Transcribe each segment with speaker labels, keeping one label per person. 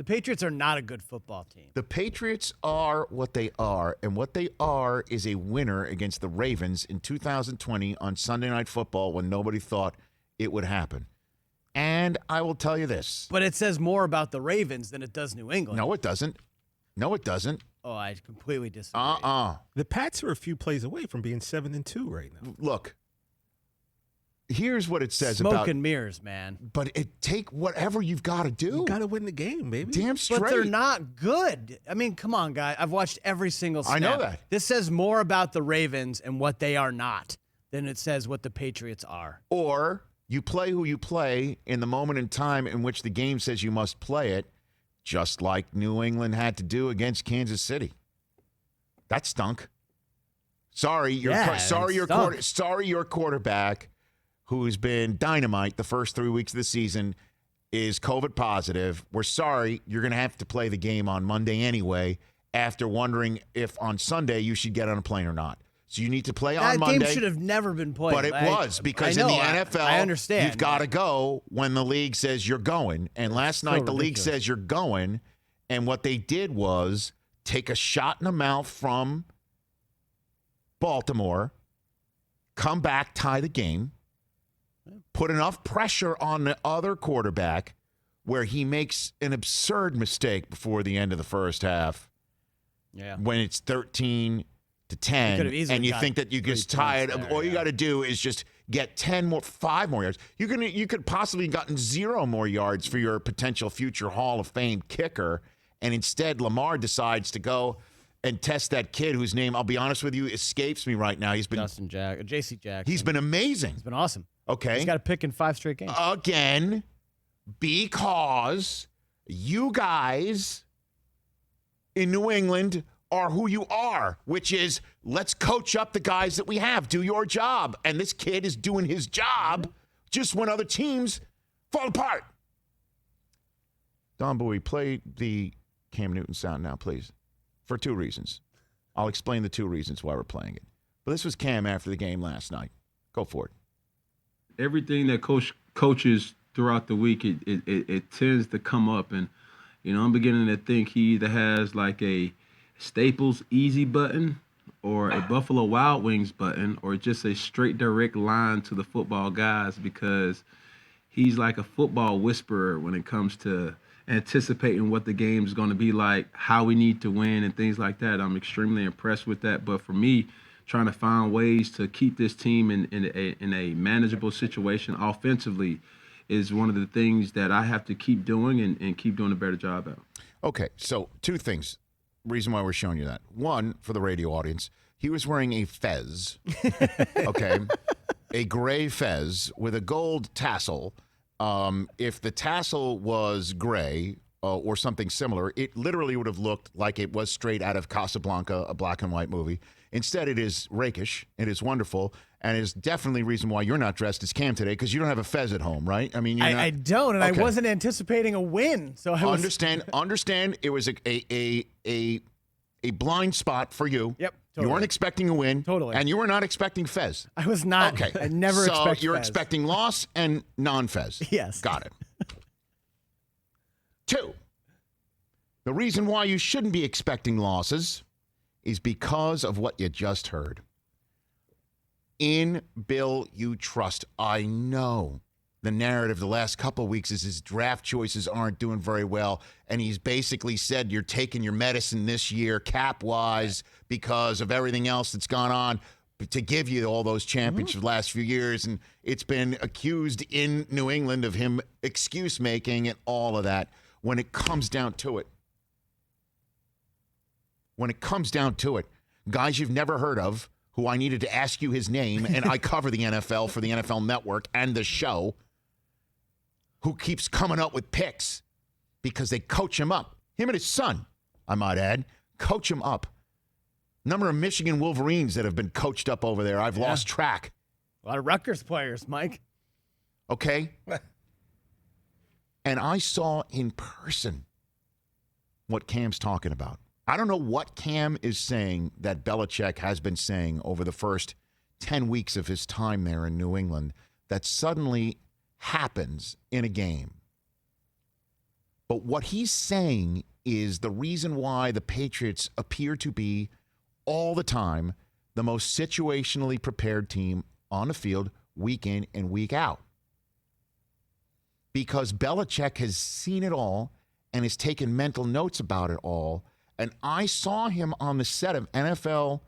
Speaker 1: The Patriots are not a good football team.
Speaker 2: The Patriots are what they are, and what they are is a winner against the Ravens in 2020 on Sunday Night Football when nobody thought it would happen. And I will tell you this.
Speaker 1: But it says more about the Ravens than it does New England.
Speaker 2: No, it doesn't. No, it doesn't.
Speaker 1: Oh, I completely disagree.
Speaker 3: The Pats are a few plays away from being 7-2 right now.
Speaker 2: Look, here's what it says
Speaker 1: Smoke
Speaker 2: about
Speaker 1: and mirrors, man.
Speaker 2: But take whatever you've got to do.
Speaker 3: You got to win the game, baby.
Speaker 2: Damn straight.
Speaker 1: But they're not good. I mean, come on, guy. I've watched every single snap.
Speaker 2: I know that.
Speaker 1: This says more about the Ravens and what they are not than it says what the Patriots are.
Speaker 2: Or you play who you play in the moment in time in which the game says you must play it, just like New England had to do against Kansas City. That stunk. Sorry, your quarterback, who's been dynamite the first 3 weeks of the season, is COVID positive. We're sorry, you're going to have to play the game on Monday anyway, after wondering if on Sunday you should get on a plane or not. So you need to play on Monday.
Speaker 1: That game should have never been played.
Speaker 2: But it was, because in the NFL,
Speaker 1: I understand.
Speaker 2: You've got to go when the league says you're going. And last night, the league says you're going. And what they did was take a shot in the mouth from Baltimore, come back, tie the game, put enough pressure on the other quarterback where he makes an absurd mistake before the end of the first half.
Speaker 1: Yeah.
Speaker 2: When it's 13-10, and you think that you just tie it. All you got to do is just get 5 more yards. You could possibly have gotten 0 more yards for your potential future Hall of Fame kicker, and instead Lamar decides to go and test that kid whose name, I'll be honest with you, escapes me right now. He's been
Speaker 1: J.C. Jackson.
Speaker 2: He's been amazing.
Speaker 1: He's been awesome.
Speaker 2: Okay.
Speaker 1: He's got a pick in 5 straight games.
Speaker 2: Again, because you guys in New England are who you are, which is let's coach up the guys that we have. Do your job. And this kid is doing his job just when other teams fall apart. Don Bowie, play the Cam Newton sound now, please, for 2 reasons. I'll explain the 2 reasons why we're playing it. But this was Cam after the game last night. Go for it.
Speaker 4: Everything that coaches throughout the week, it tends to come up. And, I'm beginning to think he either has like a Staples Easy button or a Buffalo Wild Wings button or just a straight direct line to the football guys, because he's like a football whisperer when it comes to anticipating what the game's going to be like, how we need to win and things like that. I'm extremely impressed with that. But for me, trying to find ways to keep this team in a manageable situation offensively is one of the things that I have to keep doing and keep doing a better job at.
Speaker 2: Okay, so 2 things. Reason why we're showing you that. 1, for the radio audience, he was wearing a fez, okay, a gray fez with a gold tassel. If the tassel was gray or something similar, it literally would have looked like it was straight out of Casablanca, a black and white movie. Instead, it is rakish. It is wonderful, and is definitely a reason why you're not dressed as Cam today, because you don't have a fez at home, right? I mean,
Speaker 1: I don't, and okay. I wasn't anticipating a win, so I
Speaker 2: understand. It was a blind spot for you.
Speaker 1: Yep. Totally.
Speaker 2: You weren't expecting a win.
Speaker 1: Totally.
Speaker 2: And you were not expecting fez.
Speaker 1: I was not.
Speaker 2: Okay.
Speaker 1: I never expect
Speaker 2: So you're
Speaker 1: fez.
Speaker 2: expecting loss and non-fez.
Speaker 1: Yes.
Speaker 2: Got it. 2, the reason why you shouldn't be expecting losses is because of what you just heard. In Bill, you trust. I know the narrative the last couple of weeks is his draft choices aren't doing very well, and he's basically said you're taking your medicine this year cap-wise because of everything else that's gone on to give you all those championships the last few years, and it's been accused in New England of him excuse-making and all of that. When it comes down to it, guys you've never heard of, who I needed to ask you his name, and I cover the NFL for the NFL Network and the show, who keeps coming up with picks because they coach him up. Him and his son, I might add, coach him up. Number of Michigan Wolverines that have been coached up over there, I've lost track.
Speaker 1: A lot of Rutgers players, Mike.
Speaker 2: Okay? And I saw in person what Cam's talking about. I don't know what Cam is saying that Belichick has been saying over the first 10 weeks of his time there in New England that suddenly happens in a game. But what he's saying is the reason why the Patriots appear to be all the time the most situationally prepared team on the field week in and week out. Because Belichick has seen it all and has taken mental notes about it all. And I saw him on the set of NFL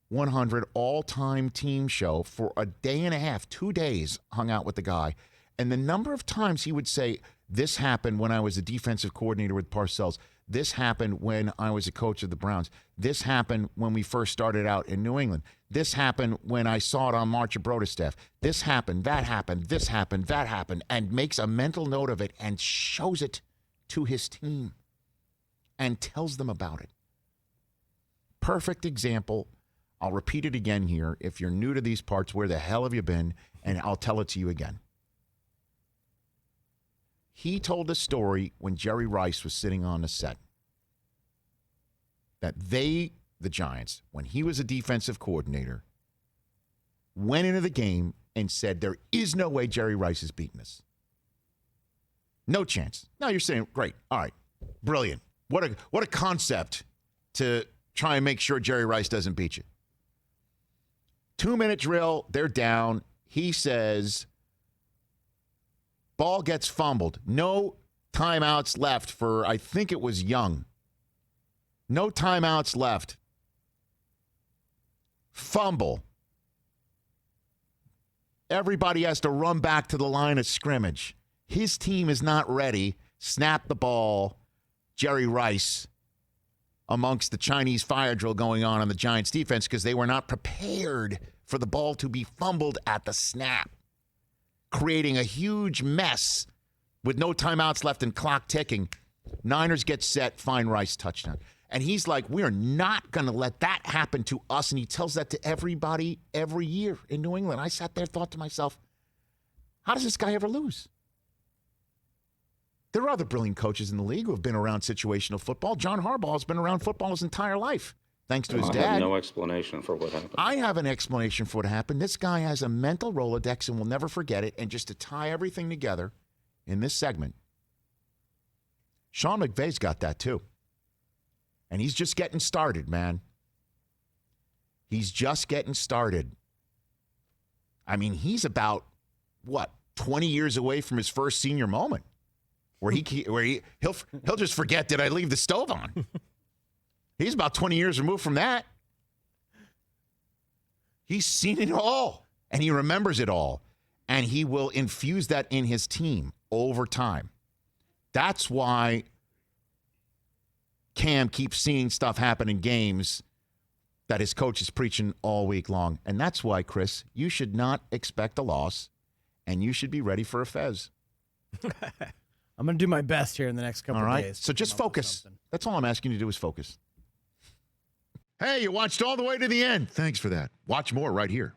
Speaker 2: 100 all-time team show for a day and a half, 2 days, hung out with the guy. And the number of times he would say, this happened when I was a defensive coordinator with Parcells. This happened when I was a coach of the Browns. This happened when we first started out in New England. This happened when I saw it on March Abroda's staff. This happened, that happened, this happened, that happened, and makes a mental note of it and shows it to his team and tells them about it. Perfect example. I'll repeat it again here. If you're new to these parts, where the hell have you been? And I'll tell it to you again. He told a story when Jerry Rice was sitting on the set that they, the Giants, when he was a defensive coordinator, went into the game and said, there is no way Jerry Rice is beating us. No chance. Now you're saying, great. All right. Brilliant. What a concept to try and make sure Jerry Rice doesn't beat you. 2-minute drill. They're down. He says, ball gets fumbled. No timeouts left for, I think it was Young. No timeouts left. Fumble. Everybody has to run back to the line of scrimmage. His team is not ready. Snap the ball. Jerry Rice amongst the Chinese fire drill going on the Giants defense because they were not prepared for the ball to be fumbled at the snap, creating a huge mess with no timeouts left and clock ticking. Niners get set, find Rice, touchdown. And he's like, we're not going to let that happen to us. And he tells that to everybody every year in New England. I sat there and thought to myself, how does this guy ever lose? There are other brilliant coaches in the league who have been around situational football. John Harbaugh has been around football his entire life, thanks to his dad.
Speaker 5: I have no explanation for what happened.
Speaker 2: I have an explanation for what happened. This guy has a mental Rolodex and will never forget it. And just to tie everything together in this segment, Sean McVay's got that too. And he's just getting started, man. He's just getting started. I mean, he's about, 20 years away from his first senior moment. Where he'll just forget, did I leave the stove on? He's about 20 years removed from that. He's seen it all, and he remembers it all, and he will infuse that in his team over time. That's why Cam keeps seeing stuff happen in games that his coach is preaching all week long. And that's why, Chris, you should not expect a loss, and you should be ready for a fez.
Speaker 1: I'm going to do my best here in the next couple
Speaker 2: of
Speaker 1: days.
Speaker 2: So just focus. That's all I'm asking you to do is focus. Hey, you watched all the way to the end. Thanks for that. Watch more right here.